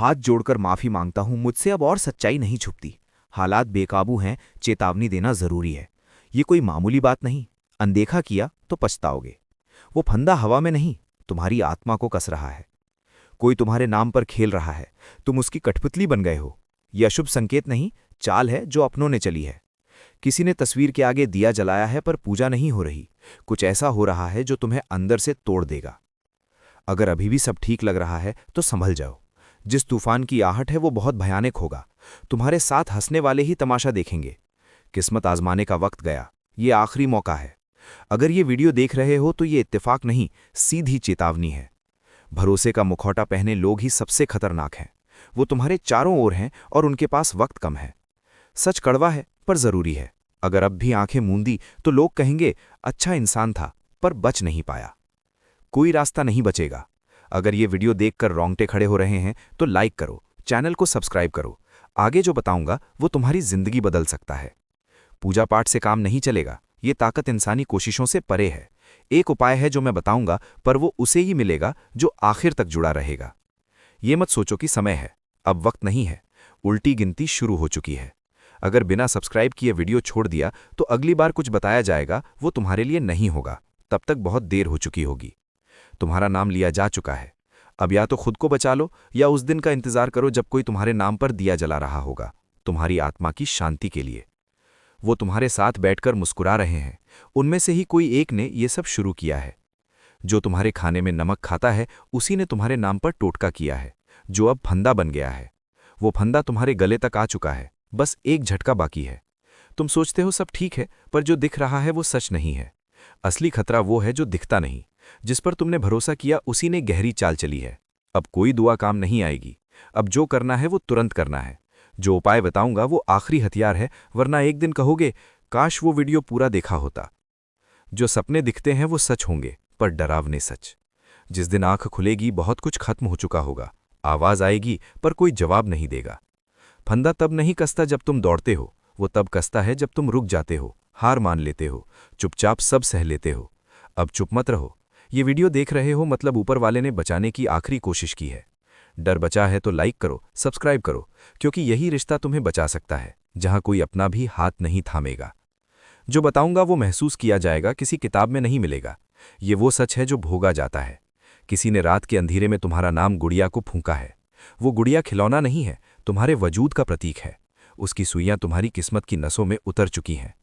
हाथ जोड़कर माफी मांगता हूं, मुझसे अब और सच्चाई नहीं छुपती। हालात बेकाबू हैं, चेतावनी देना जरूरी है। ये कोई मामूली बात नहीं। अनदेखा किया तो पछताओगे। वो फंदा हवा में नहीं, तुम्हारी आत्मा को कस रहा है। कोई तुम्हारे नाम पर खेल रहा है, तुम उसकी कठपुतली बन गए हो। यह अशुभ संकेत नहीं, चाल है जो अपनों ने चली है। किसी ने तस्वीर के आगे दिया जलाया है पर पूजा नहीं हो रही। कुछ ऐसा हो रहा है जो तुम्हें अंदर से तोड़ देगा। अगर अभी भी सब ठीक लग रहा है तो संभल जाओ। जिस तूफान की आहट है वो बहुत भयानक होगा। तुम्हारे साथ हंसने वाले ही तमाशा देखेंगे। किस्मत आजमाने का वक्त गया। ये आखिरी मौका है। अगर ये वीडियो देख रहे हो तो ये इत्तेफाक नहीं, सीधी चेतावनी है। भरोसे का मुखौटा पहने लोग ही सबसे खतरनाक हैं। वो तुम्हारे चारों ओर हैं और उनके पास वक्त कम है। सच कड़वा है पर जरूरी है। अगर अब भी आंखें मूंदी तो लोग कहेंगे अच्छा इंसान था पर बच नहीं पाया। कोई रास्ता नहीं बचेगा। अगर ये वीडियो देखकर रोंगटे खड़े हो रहे हैं तो लाइक करो, चैनल को सब्सक्राइब करो। आगे जो बताऊंगा वो तुम्हारी जिंदगी बदल सकता है। पूजा पाठ से काम नहीं चलेगा। ये ताकत इंसानी कोशिशों से परे है। एक उपाय है जो मैं बताऊंगा, पर वो उसे ही मिलेगा जो आखिर तक जुड़ा रहेगा। ये मत सोचो कि समय है, अब वक्त नहीं है। उल्टी गिनती शुरू हो चुकी है। अगर बिना सब्सक्राइब किए वीडियो छोड़ दिया तो अगली बार कुछ बताया जाएगा वो तुम्हारे लिए नहीं होगा। तब तक बहुत देर हो चुकी होगी। तुम्हारा नाम लिया जा चुका है। अब या तो खुद को बचा लो या उस दिन का इंतजार करो जब कोई तुम्हारे नाम पर दिया जला रहा होगा, तुम्हारी आत्मा की शांति के लिए। वो तुम्हारे साथ बैठकर मुस्कुरा रहे हैं। उनमें से ही कोई एक ने ये सब शुरू किया है। जो तुम्हारे खाने में नमक खाता है उसी ने तुम्हारे नाम पर टोटका किया है, जो अब फंदा बन गया है। वो फंदा तुम्हारे गले तक आ चुका है, बस एक झटका बाकी है। तुम सोचते हो सब ठीक है, पर जो दिख रहा है वो सच नहीं है। असली खतरा वो है जो दिखता नहीं। जिस पर तुमने भरोसा किया उसी ने गहरी चाल चली है। अब कोई दुआ काम नहीं आएगी। अब जो करना है वो तुरंत करना है। जो उपाय बताऊंगा वो आखिरी हथियार है, वरना एक दिन कहोगे काश वो वीडियो पूरा देखा होता। जो सपने दिखते हैं वो सच होंगे, पर डरावने सच। जिस दिन आंख खुलेगी बहुत कुछ खत्म हो चुका होगा। आवाज आएगी पर कोई जवाब नहीं देगा। फंदा तब नहीं कसता जब तुम दौड़ते हो, वो तब कसता है जब तुम रुक जाते हो, हार मान लेते हो, चुपचाप सब सह लेते हो। अब चुप मत रहो। ये वीडियो देख रहे हो मतलब ऊपर वाले ने बचाने की आखिरी कोशिश की है। डर बचा है तो लाइक करो, सब्सक्राइब करो, क्योंकि यही रिश्ता तुम्हें बचा सकता है, जहां कोई अपना भी हाथ नहीं थामेगा। जो बताऊंगा वो महसूस किया जाएगा, किसी किताब में नहीं मिलेगा। ये वो सच है जो भोगा जाता है। किसी ने रात के अंधेरे में तुम्हारा नाम गुड़िया को फूंका है। वो गुड़िया खिलौना नहीं है, तुम्हारे वजूद का प्रतीक है। उसकी सुइयां तुम्हारी किस्मत की नसों में उतर चुकी हैं।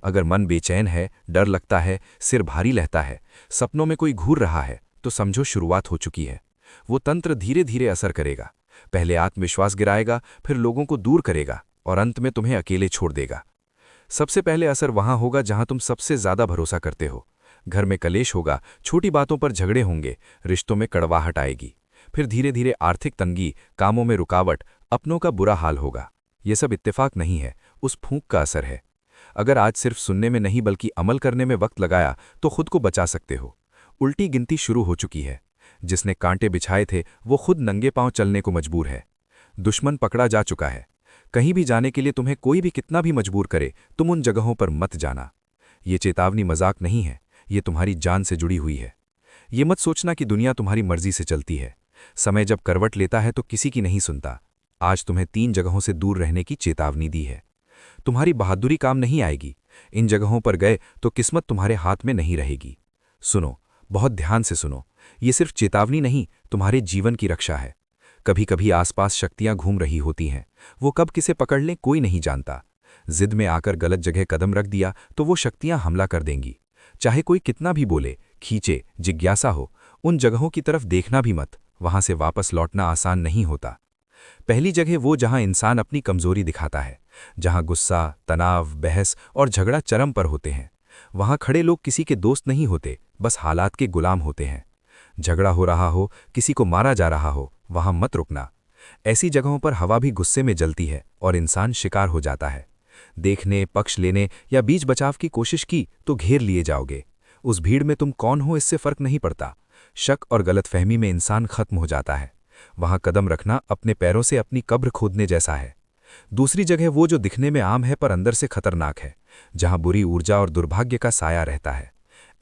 अगर मन बेचैन है, डर लगता है, सिर भारी रहता है, सपनों में कोई घूर रहा है, तो समझो शुरुआत हो चुकी है। वो तंत्र धीरे धीरे असर करेगा। पहले आत्मविश्वास गिराएगा, फिर लोगों को दूर करेगा और अंत में तुम्हें अकेले छोड़ देगा। सबसे पहले असर वहां होगा जहां तुम सबसे ज्यादा भरोसा करते हो। घर में कलेश होगा, छोटी बातों पर झगड़े होंगे, रिश्तों में कड़वाहट आएगी। फिर धीरे धीरे आर्थिक तंगी, कामों में रुकावट, अपनों का बुरा हाल होगा। ये सब इत्तेफाक नहीं है, उस फूंक का असर है। अगर आज सिर्फ सुनने में नहीं बल्कि अमल करने में वक्त लगाया तो खुद को बचा सकते हो। उल्टी गिनती शुरू हो चुकी है। जिसने कांटे बिछाए थे वो खुद नंगे पांव चलने को मजबूर है। दुश्मन पकड़ा जा चुका है। कहीं भी जाने के लिए तुम्हें कोई भी कितना भी मजबूर करे, तुम उन जगहों पर मत जाना। ये चेतावनी मजाक नहीं है, ये तुम्हारी जान से जुड़ी हुई है। ये मत सोचना कि दुनिया तुम्हारी मर्जी से चलती है। समय जब करवट लेता है तो किसी की नहीं सुनता। आज तुम्हें 3 जगहों से दूर रहने की चेतावनी दी है। तुम्हारी बहादुरी काम नहीं आएगी। इन जगहों पर गए तो किस्मत तुम्हारे हाथ में नहीं रहेगी। सुनो, बहुत ध्यान से सुनो। ये सिर्फ चेतावनी नहीं, तुम्हारे जीवन की रक्षा है। कभी कभी आसपास शक्तियां घूम रही होती हैं। वो कब किसे पकड़ लें कोई नहीं जानता। जिद में आकर गलत जगह कदम रख दिया तो वो शक्तियां हमला कर देंगी। चाहे कोई कितना भी बोले, खींचे, जिज्ञासा हो, उन जगहों की तरफ देखना भी मत। वहां से वापस लौटना आसान नहीं होता। पहली जगह वो जहां इंसान अपनी कमजोरी दिखाता है, जहां गुस्सा, तनाव, बहस और झगड़ा चरम पर होते हैं। वहां खड़े लोग किसी के दोस्त नहीं होते, बस हालात के गुलाम होते हैं। झगड़ा हो रहा हो, किसी को मारा जा रहा हो, वहां मत रुकना। ऐसी जगहों पर हवा भी गुस्से में जलती है और इंसान शिकार हो जाता है। देखने, पक्ष लेने या बीच बचाव की कोशिश की तो घेर लिए जाओगे। उस भीड़ में तुम कौन हो इससे फर्क नहीं पड़ता। शक और गलतफहमी में इंसान खत्म हो जाता है। वहां कदम रखना अपने पैरों से अपनी कब्र खोदने जैसा है। दूसरी जगह वो जो दिखने में आम है पर अंदर से खतरनाक है, जहां बुरी ऊर्जा और दुर्भाग्य का साया रहता है।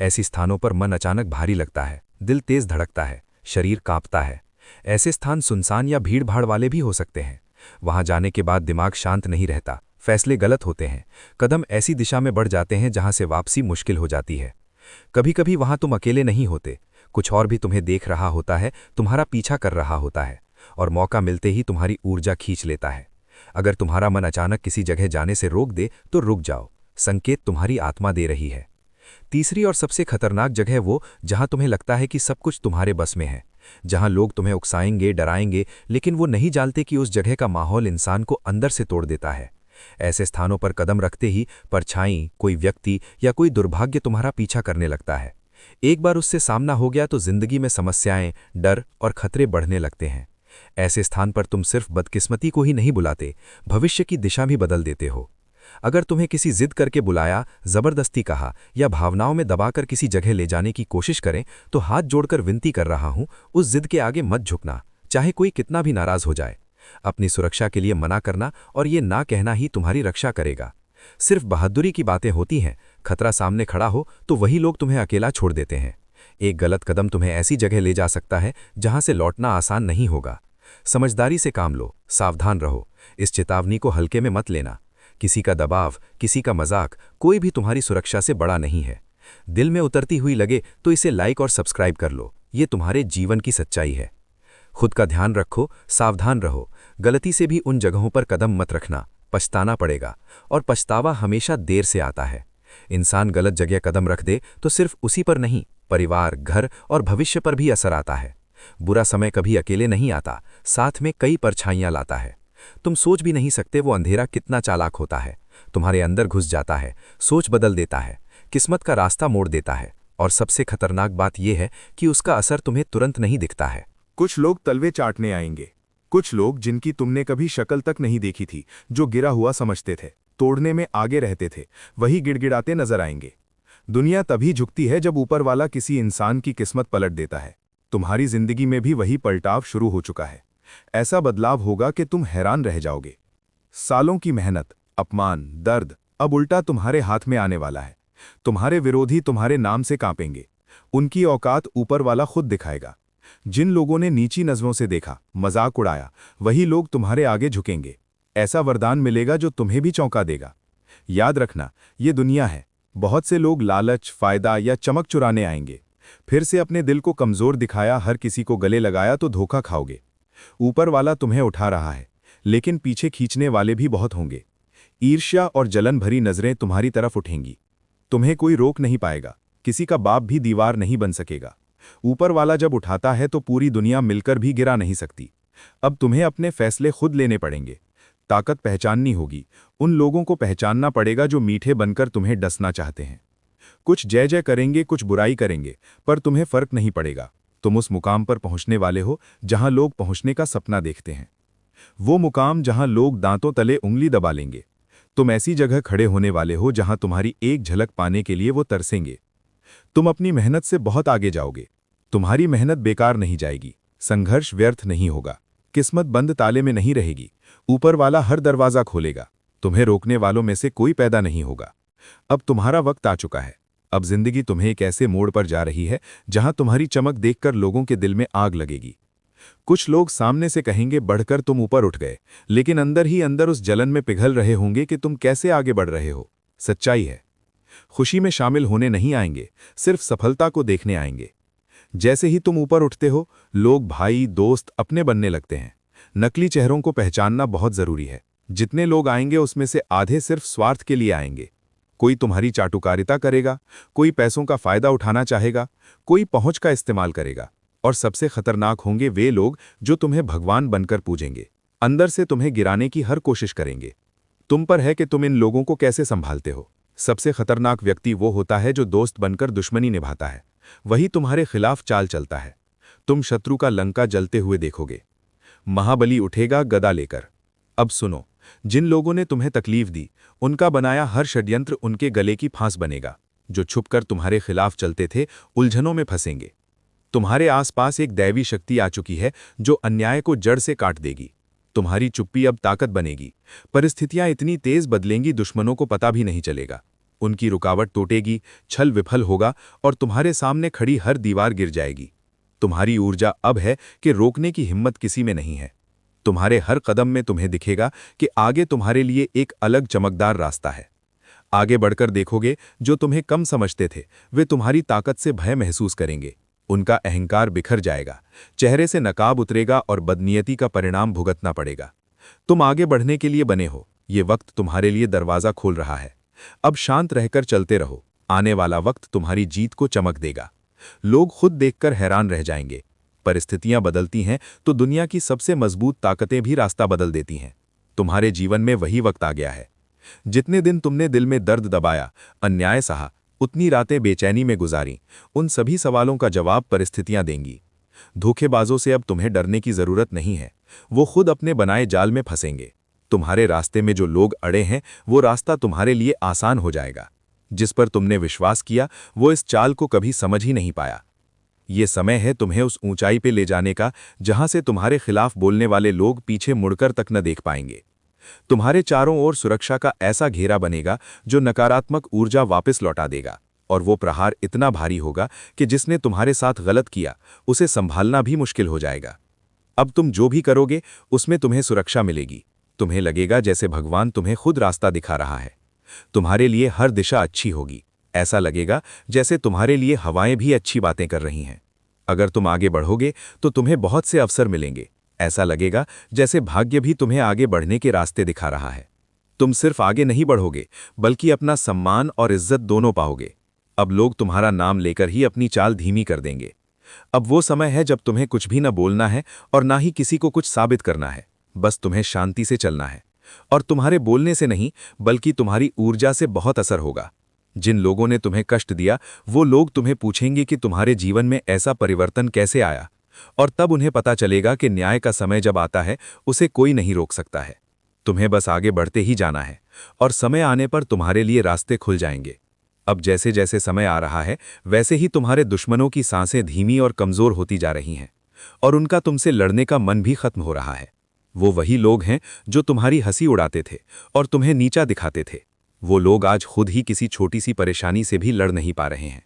ऐसी स्थानों पर मन अचानक भारी लगता है, दिल तेज धड़कता है, शरीर कांपता है। ऐसे स्थान सुनसान या भीड़-भाड़ वाले भी हो सकते हैं। वहां जाने के बाद दिमाग शांत नहीं रहता, फैसले गलत होते हैं, कदम ऐसी दिशा में बढ़ जाते हैं जहां से वापसी मुश्किल हो जाती है। कभी-कभी वहां तुम अकेले नहीं होते, कुछ और भी तुम्हें देख रहा होता है, तुम्हारा पीछा कर रहा होता है, और मौका मिलते ही तुम्हारी ऊर्जा खींच लेता है। अगर तुम्हारा मन अचानक किसी जगह जाने से रोक दे तो रुक जाओ, संकेत तुम्हारी आत्मा दे रही है। तीसरी और सबसे खतरनाक जगह वो जहां तुम्हें लगता है कि सब कुछ तुम्हारे बस में है, जहां लोग तुम्हें उकसाएंगे, डराएंगे, लेकिन वो नहीं जानते कि उस जगह का माहौल इंसान को अंदर से तोड़ देता है। ऐसे स्थानों पर कदम रखते ही परछाई, कोई व्यक्ति या कोई दुर्भाग्य तुम्हारा पीछा करने लगता है। एक बार उससे सामना हो गया तो जिंदगी में समस्याएं, डर और खतरे बढ़ने लगते हैं। ऐसे स्थान पर तुम सिर्फ बदकिस्मती को ही नहीं बुलाते, भविष्य की दिशा भी बदल देते हो। अगर तुम्हें किसी जिद करके बुलाया, जबरदस्ती कहा या भावनाओं में दबाकर किसी जगह ले जाने की कोशिश करें, तो हाथ जोड़कर विनती कर रहा हूं, उस जिद के आगे मत झुकना, चाहे कोई कितना भी नाराज हो जाए। अपनी सुरक्षा के लिए मना करना और ये ना कहना ही तुम्हारी रक्षा करेगा। सिर्फ बहादुरी की बातें होती हैं, खतरा सामने खड़ा हो तो वही लोग तुम्हें अकेला छोड़ देते हैं। एक गलत कदम तुम्हें ऐसी जगह ले जा सकता है जहां से लौटना आसान नहीं होगा। समझदारी से काम लो, सावधान रहो, इस चेतावनी को हल्के में मत लेना। किसी का दबाव, किसी का मजाक, कोई भी तुम्हारी सुरक्षा से बड़ा नहीं है। दिल में उतरती हुई लगे तो इसे लाइक और सब्सक्राइब कर लो, ये तुम्हारे जीवन की सच्चाई है। खुद का ध्यान रखो, सावधान रहो, गलती से भी उन जगहों पर कदम मत रखना, पछताना पड़ेगा, और पछतावा हमेशा देर से आता है। इंसान गलत जगह कदम रख दे तो सिर्फ उसी पर नहीं, परिवार, घर और भविष्य पर भी असर आता है। बुरा समय कभी अकेले नहीं आता, साथ में कई परछाइयां लाता है। तुम सोच भी नहीं सकते वो अंधेरा कितना चालाक होता है, तुम्हारे अंदर घुस जाता है, सोच बदल देता है, किस्मत का रास्ता मोड़ देता है, और सबसे खतरनाक बात यह है कि उसका असर तुम्हें तुरंत नहीं दिखता है। कुछ लोग तलवे चाटने आएंगे, कुछ लोग जिनकी तुमने कभी शक्ल तक नहीं देखी थी, जो गिरा हुआ समझते थे, तोड़ने में आगे रहते थे, वही गिड़गिड़ाते नजर आएंगे। दुनिया तभी झुकती है जब ऊपर वाला किसी इंसान की किस्मत पलट देता है। तुम्हारी जिंदगी में भी वही पलटाव शुरू हो चुका है। ऐसा बदलाव होगा कि तुम हैरान रह जाओगे। सालों की मेहनत, अपमान, दर्द अब उल्टा तुम्हारे हाथ में आने वाला है। तुम्हारे विरोधी तुम्हारे नाम से कांपेंगे, उनकी औकात ऊपर वाला खुद दिखाएगा। जिन लोगों ने नीची नजरों से देखा, मजाक उड़ाया, वही लोग तुम्हारे आगे झुकेंगे। ऐसा वरदान मिलेगा जो तुम्हें भी चौंका देगा। याद रखना, ये दुनिया है, बहुत से लोग लालच, फायदा या चमक चुराने आएंगे। फिर से अपने दिल को कमजोर दिखाया, हर किसी को गले लगाया तो धोखा खाओगे। ऊपर वाला तुम्हें उठा रहा है, लेकिन पीछे खींचने वाले भी बहुत होंगे। ईर्ष्या और जलन भरी नजरें तुम्हारी तरफ उठेंगी। तुम्हें कोई रोक नहीं पाएगा, किसी का बाप भी दीवार नहीं बन सकेगा। ऊपर वाला जब उठाता है तो पूरी दुनिया मिलकर भी गिरा नहीं सकती। अब तुम्हें अपने फैसले खुद लेने पड़ेंगे। ताकत पहचाननी होगी, उन लोगों को पहचानना पड़ेगा जो मीठे बनकर तुम्हें डसना चाहते हैं। कुछ जय जय करेंगे, कुछ बुराई करेंगे, पर तुम्हें फर्क नहीं पड़ेगा। तुम उस मुकाम पर पहुंचने वाले हो जहां लोग पहुंचने का सपना देखते हैं। वो मुकाम जहां लोग दांतों तले उंगली दबा लेंगे। तुम ऐसी जगह खड़े होने वाले हो जहां तुम्हारी एक झलक पाने के लिए वो तरसेंगे। तुम अपनी मेहनत से बहुत आगे जाओगे। तुम्हारी मेहनत बेकार नहीं जाएगी, संघर्ष व्यर्थ नहीं होगा, किस्मत बंद ताले में नहीं रहेगी। ऊपर वाला हर दरवाजा खोलेगा, तुम्हें रोकने वालों में से कोई पैदा नहीं होगा। अब तुम्हारा वक्त आ चुका है। अब जिंदगी तुम्हें एक ऐसे मोड़ पर जा रही है जहां तुम्हारी चमक देखकर लोगों के दिल में आग लगेगी। कुछ लोग सामने से कहेंगे बढ़कर तुम ऊपर उठ गए, लेकिन अंदर ही अंदर उस जलन में पिघल रहे होंगे कि तुम कैसे आगे बढ़ रहे हो। सच्चाई है, खुशी में शामिल होने नहीं आएंगे, सिर्फ सफलता को देखने आएंगे। जैसे ही तुम ऊपर उठते हो, लोग भाई, दोस्त अपने बनने लगते हैं। नकली चेहरों को पहचानना बहुत जरूरी है। जितने लोग आएंगे उसमें से आधे सिर्फ स्वार्थ के लिए आएंगे। कोई तुम्हारी चाटुकारिता करेगा, कोई पैसों का फायदा उठाना चाहेगा, कोई पहुंच का इस्तेमाल करेगा, और सबसे खतरनाक होंगे वे लोग जो तुम्हें भगवान बनकर पूजेंगे, अंदर से तुम्हें गिराने की हर कोशिश करेंगे। तुम पर है कि तुम इन लोगों को कैसे संभालते हो। सबसे खतरनाक व्यक्ति वो होता है जो दोस्त बनकर दुश्मनी निभाता है, वही तुम्हारे खिलाफ चाल चलता है। तुम शत्रु का लंका जलते हुए देखोगे। महाबली उठेगा गदा लेकर। अब सुनो, जिन लोगों ने तुम्हें तकलीफ दी, उनका बनाया हर षड्यंत्र उनके गले की फांस बनेगा। जो छुपकर तुम्हारे खिलाफ चलते थे, उलझनों में फंसेंगे। तुम्हारे आसपास एक दैवी शक्ति आ चुकी है जो अन्याय को जड़ से काट देगी। तुम्हारी चुप्पी अब ताकत बनेगी। परिस्थितियां इतनी तेज बदलेंगी, दुश्मनों को पता भी नहीं चलेगा। उनकी रुकावट टूटेगी, छल विफल होगा और तुम्हारे सामने खड़ी हर दीवार गिर जाएगी। तुम्हारी ऊर्जा अब है कि रोकने की हिम्मत किसी में नहीं है। तुम्हारे हर कदम में तुम्हें दिखेगा कि आगे तुम्हारे लिए एक अलग चमकदार रास्ता है। आगे बढ़कर देखोगे, जो तुम्हें कम समझते थे वे तुम्हारी ताकत से भय महसूस करेंगे। उनका अहंकार बिखर जाएगा, चेहरे से नकाब उतरेगा और बदनीयती का परिणाम भुगतना पड़ेगा। तुम आगे बढ़ने के लिए बने हो, ये वक्त तुम्हारे लिए दरवाजा खोल रहा है। अब शांत रहकर चलते रहो, आने वाला वक्त तुम्हारी जीत को चमक देगा। लोग खुद देखकर हैरान रह जाएंगे। परिस्थितियां बदलती हैं तो दुनिया की सबसे मजबूत ताकतें भी रास्ता बदल देती हैं। तुम्हारे जीवन में वही वक्त आ गया है। जितने दिन तुमने दिल में दर्द दबाया, अन्याय सहा, उतनी रातें बेचैनी में गुजारी, उन सभी सवालों का जवाब परिस्थितियां देंगी। धोखेबाजों से अब तुम्हें डरने की जरूरत नहीं है, वो खुद अपने बनाए जाल में फंसेंगे। तुम्हारे रास्ते में जो लोग अड़े हैं, वो रास्ता तुम्हारे लिए आसान हो जाएगा। जिस पर तुमने विश्वास किया, वो इस चाल को कभी समझ ही नहीं पाया। ये समय है तुम्हें उस ऊंचाई पे ले जाने का जहां से तुम्हारे खिलाफ बोलने वाले लोग पीछे मुड़कर तक न देख पाएंगे। तुम्हारे चारों ओर सुरक्षा का ऐसा घेरा बनेगा जो नकारात्मक ऊर्जा वापस लौटा देगा, और वो प्रहार इतना भारी होगा कि जिसने तुम्हारे साथ गलत किया उसे संभालना भी मुश्किल हो जाएगा। अब तुम जो भी करोगे उसमें तुम्हें सुरक्षा मिलेगी। तुम्हें लगेगा जैसे भगवान तुम्हें खुद रास्ता दिखा रहा है। तुम्हारे लिए हर दिशा अच्छी होगी। ऐसा लगेगा जैसे तुम्हारे लिए हवाएं भी अच्छी बातें कर रही हैं। अगर तुम आगे बढ़ोगे तो तुम्हें बहुत से अवसर मिलेंगे। ऐसा लगेगा जैसे भाग्य भी तुम्हें आगे बढ़ने के रास्ते दिखा रहा है। तुम सिर्फ आगे नहीं बढ़ोगे, बल्कि अपना सम्मान और इज्जत दोनों पाओगे। अब लोग तुम्हारा नाम लेकर ही अपनी चाल धीमी कर देंगे। अब वो समय है जब तुम्हें कुछ भी न बोलना है और ना ही किसी को कुछ साबित करना है। बस तुम्हें शांति से चलना है, और तुम्हारे बोलने से नहीं बल्कि तुम्हारी ऊर्जा से बहुत असर होगा। जिन लोगों ने तुम्हें कष्ट दिया, वो लोग तुम्हें पूछेंगे कि तुम्हारे जीवन में ऐसा परिवर्तन कैसे आया, और तब उन्हें पता चलेगा कि न्याय का समय जब आता है उसे कोई नहीं रोक सकता है। तुम्हें बस आगे बढ़ते ही जाना है, और समय आने पर तुम्हारे लिए रास्ते खुल जाएंगे। अब जैसे जैसे समय आ रहा है, वैसे ही तुम्हारे दुश्मनों की सांसें धीमी और कमजोर होती जा रही हैं, और उनका तुमसे लड़ने का मन भी खत्म हो रहा है। वो वही लोग हैं जो तुम्हारी हंसी उड़ाते थे और तुम्हें नीचा दिखाते थे। वो लोग आज खुद ही किसी छोटी सी परेशानी से भी लड़ नहीं पा रहे हैं।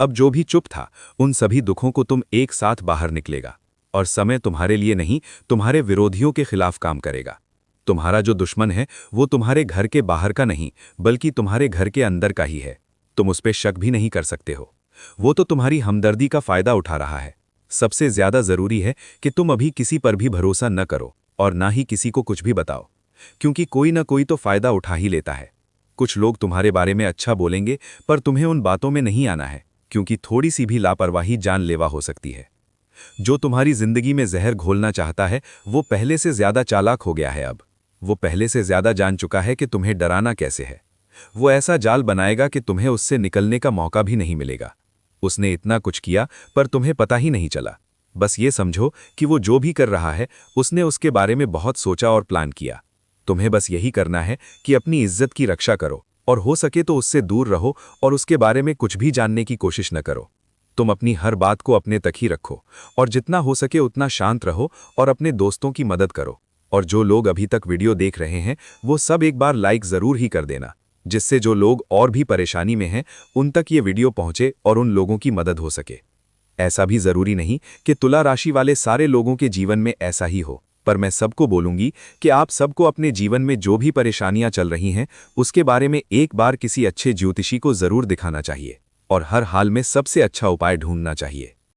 अब जो भी चुप था, उन सभी दुखों को तुम एक साथ बाहर निकलेगा, और समय तुम्हारे लिए नहीं, तुम्हारे विरोधियों के खिलाफ काम करेगा। तुम्हारा जो दुश्मन है वो तुम्हारे घर के बाहर का नहीं, बल्कि तुम्हारे घर के अंदर का ही है। तुम उस पर शक भी नहीं कर सकते हो। वो तो तुम्हारी हमदर्दी का फायदा उठा रहा है। सबसे ज्यादा जरूरी है कि तुम अभी किसी पर भी भरोसा न करो, और ना ही किसी को कुछ भी बताओ, क्योंकि कोई ना कोई तो फायदा उठा ही लेता है। कुछ लोग तुम्हारे बारे में अच्छा बोलेंगे, पर तुम्हें उन बातों में नहीं आना है, क्योंकि थोड़ी सी भी लापरवाही जानलेवा हो सकती है। जो तुम्हारी जिंदगी में जहर घोलना चाहता है, वो पहले से ज्यादा चालाक हो गया है। अब वो पहले से ज्यादा जान चुका है कि तुम्हें डराना कैसे है। वो ऐसा जाल बनाएगा कि तुम्हें उससे निकलने का मौका भी नहीं मिलेगा। उसने इतना कुछ किया, पर तुम्हें पता ही नहीं चला। बस ये समझो कि वो जो भी कर रहा है, उसने उसके बारे में बहुत सोचा और प्लान किया। तुम्हें बस यही करना है कि अपनी इज्जत की रक्षा करो, और हो सके तो उससे दूर रहो और उसके बारे में कुछ भी जानने की कोशिश न करो। तुम अपनी हर बात को अपने तक ही रखो, और जितना हो सके उतना शांत रहो, और अपने दोस्तों की मदद करो। और जो लोग अभी तक वीडियो देख रहे हैं, वो सब एक बार लाइक जरूर ही कर देना, जिससे जो लोग और भी परेशानी में हैं उन तक ये वीडियो पहुंचे और उन लोगों की मदद हो सके। ऐसा भी जरूरी नहीं कि तुला राशि वाले सारे लोगों के जीवन में ऐसा ही हो, पर मैं सबको बोलूंगी कि आप सबको अपने जीवन में जो भी परेशानियां चल रही हैं उसके बारे में एक बार किसी अच्छे ज्योतिषी को जरूर दिखाना चाहिए, और हर हाल में सबसे अच्छा उपाय ढूंढना चाहिए।